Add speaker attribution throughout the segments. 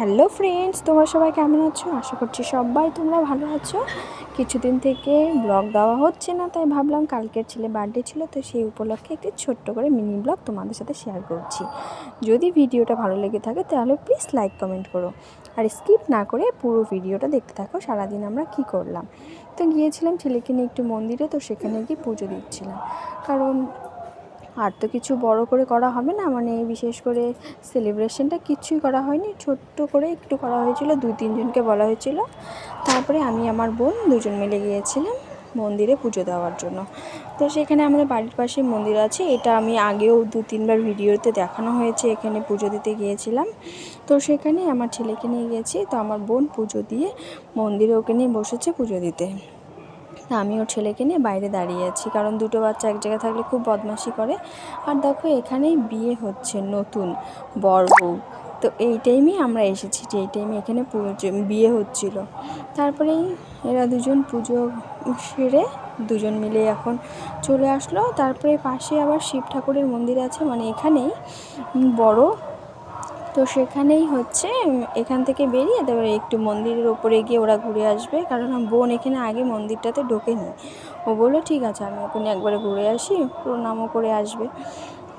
Speaker 1: Hello friends, তোমরা সবাই কেমন আছো? আশা করছি সবাই তোমরা ভালো আছো। কিছুদিন থেকে ব্লগ দেওয়া হচ্ছে না, তাই ভাবলাম কালকের ছেলে বার্থডে ছিল, তো সেই উপলক্ষে একটি ছোট্ট করে মিনি ব্লগ তোমাদের সাথে শেয়ার করছি। যদি ভিডিওটা ভালো লেগে থাকে তাহলে প্লিজ লাইক কমেন্ট করো, আর স্কিপ না করে পুরো ভিডিওটা দেখতে থাকো। সারাদিন আমরা কি করলাম। তো গিয়েছিলাম ছেলেকে নিয়ে একটু মন্দিরে, তো সেখানে গিয়ে পুজো দিচ্ছিলাম। কারণ আর তো কিছু বড় করে করা হবে না, মানে বিশেষ করে সেলিব্রেশনটা কিছুই করা হয়নি, ছোট্ট করে একটু করা হয়েছিল, 2-3 জনকে বলা হয়েছিল। তারপরে আমি আমার বোন দুজন মিলে গিয়েছিলাম মন্দিরে পুজো দেওয়ার জন্য। তো সেখানে আমাদের বাড়ির পাশে মন্দির আছে, এটা আমি আগেও 2-3বার ভিডিওতে দেখানো হয়েছে। এখানে পুজো দিতে গিয়েছিলাম, তো সেখানে আমার ছেলেকে নিয়ে গেছি। তো আমার বোন পুজো দিয়ে মন্দিরে ওকে নিয়ে বসেছে পুজো দিতে। আমি ওর ছেলেকে নিয়ে বাইরে দাঁড়িয়ে আছি, কারণ দুটো বাচ্চা এক জায়গায় থাকলে খুব বদমাশি করে। আর দেখো এখানেই বিয়ে হচ্ছে, নতুন বর বউ। তো এই টাইমেই আমরা এসেছি, যে এই টাইমে এখানে বিয়ে হচ্ছিল। তারপরেই এরা দুজন পুজো সেরে দুজন মিলে এখন চলে আসলো। তারপরে পাশে আবার শিব ঠাকুরের মন্দির আছে, মানে এখানেই বড়। তো সেখানেই হচ্ছে এখান থেকে বেরিয়ে তারপরে একটু মন্দিরের ওপরে গিয়ে ওরা ঘুরে আসবে, কারণ বোন এখানে আগে মন্দিরটাতে ঢোকেনি। ও বললো ঠিক আছে, আমি ওখানে একবারে ঘুরে আসি, প্রণামও করে আসবে।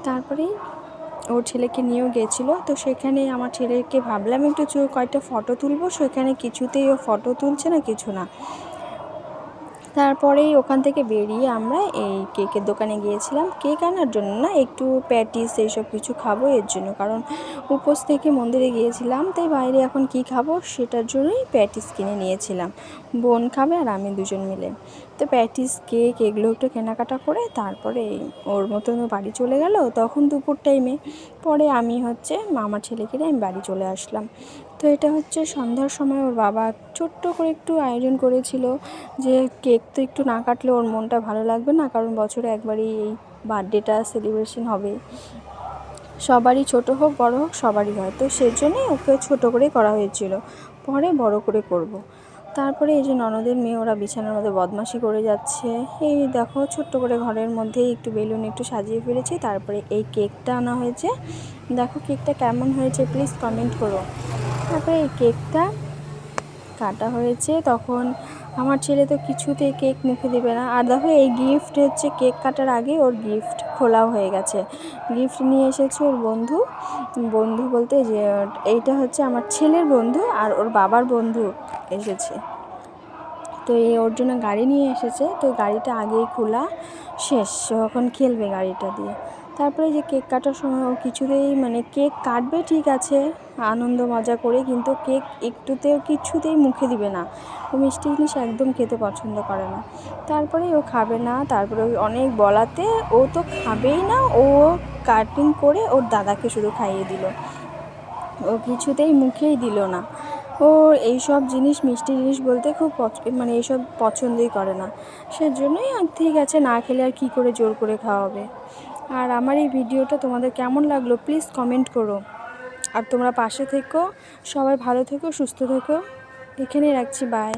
Speaker 1: তারপরেই ওর ছেলেকে নিয়েও গেছিলো। তো সেখানে আমার ছেলেকে ভাবলাম একটু কয়েকটা ফটো তুলবো, সেখানে কিছুতেই ও ফটো তুলছে না, কিছু না। তারপরেই ওখান থেকে বেরিয়ে আমরা এই কেকের দোকানে গিয়েছিলাম, কেক আনার জন্য না, একটু প্যাটিস এইসব কিছু খাবো এর জন্য। কারণ উপোস থেকে মন্দিরে গিয়েছিলাম, তাই বাইরে এখন কি খাবো সেটার জন্যই প্যাটিস কিনে নিয়েছিলাম। বোন খাবে আর আমি দুজন মিলে। তো প্যাটিস, কেক এগুলো একটু কেনাকাটা করে তারপরে ওর মতন বাড়ি চলে গেল। তখন দুপুর টাইমে পরে আমি আমার ছেলেকে নিয়ে আমি বাড়ি চলে আসলাম। তো এটা হচ্ছে সন্ধ্যার সময় ওর বাবা ছোট্ট করে একটু আয়োজন করেছিল, যে কেক তো একটু না কাটলে ওর মনটা ভালো লাগবে না, কারণ বছরে একবারই এই বার্থডেটা সেলিব্রেশন হবে। সবারই ছোট হোক বড় হোক সবারই হয়, তো সেই জন্যই ওকে ছোট করেই করা হয়েছিল, পরে বড় করে করব। তারপরে এই যে ননদের মেয়ে, ওরা বিছানার মধ্যে বদমাশি করে যাচ্ছে। এই দেখো ছোট্ট করে ঘরের মধ্যেই একটু বেলুন একটু সাজিয়ে ফেলেছি। তারপরে এই কেকটা আনা হয়েছে, দেখো কেকটা কেমন হয়েছে প্লিজ কমেন্ট করো। তারপরে এই কেকটা কাটা হয়েছে, তখন আমার ছেলে তো কিছুতেই কেক মুখে দেবে না। আর দেখো এই গিফট হচ্ছে, কেক কাটার আগে ওর গিফট খোলাও হয়ে গেছে। গিফট নিয়ে এসেছে ওর বন্ধু, বন্ধু বলতে যে এইটা হচ্ছে আমার ছেলের বন্ধু আর ওর বাবার বন্ধু এসেছে। তো এই ওর জন্য গাড়ি নিয়ে এসেছে, তো গাড়িটা আগেই খোলা শেষ, এখন খেলবে গাড়িটা দিয়ে। তারপরে যে কেক কাটার সময় ও কিছুতেই, মানে কেক কাটবে ঠিক আছে আনন্দ মজা করে, কিন্তু কেক কিছুতেই মুখে দিবে না। ও মিষ্টি জিনিস একদম খেতে পছন্দ করে না। তারপরে ও খাবে না, তারপরে অনেক বলাতে ও তো খাবেই না। ও কাটিং করে ওর দাদাকে শুধু খাইয়ে দিল, ও কিছুতেই মুখেই দিল না। ও এইসব জিনিস, মিষ্টি জিনিস বলতে খুব মানে এইসব পছন্দই করে না। সেজন্যই ঠিক আছে, না খেলে আর কী করে জোর করে খাওয়াবে। আর আমার এই ভিডিওটা তোমাদের কেমন লাগলো প্লিজ কমেন্ট করো, আর তোমরা পাশে থেকো, সবাই ভালো থেকো, সুস্থ থেকো। এখানেই রাখছি, বাই।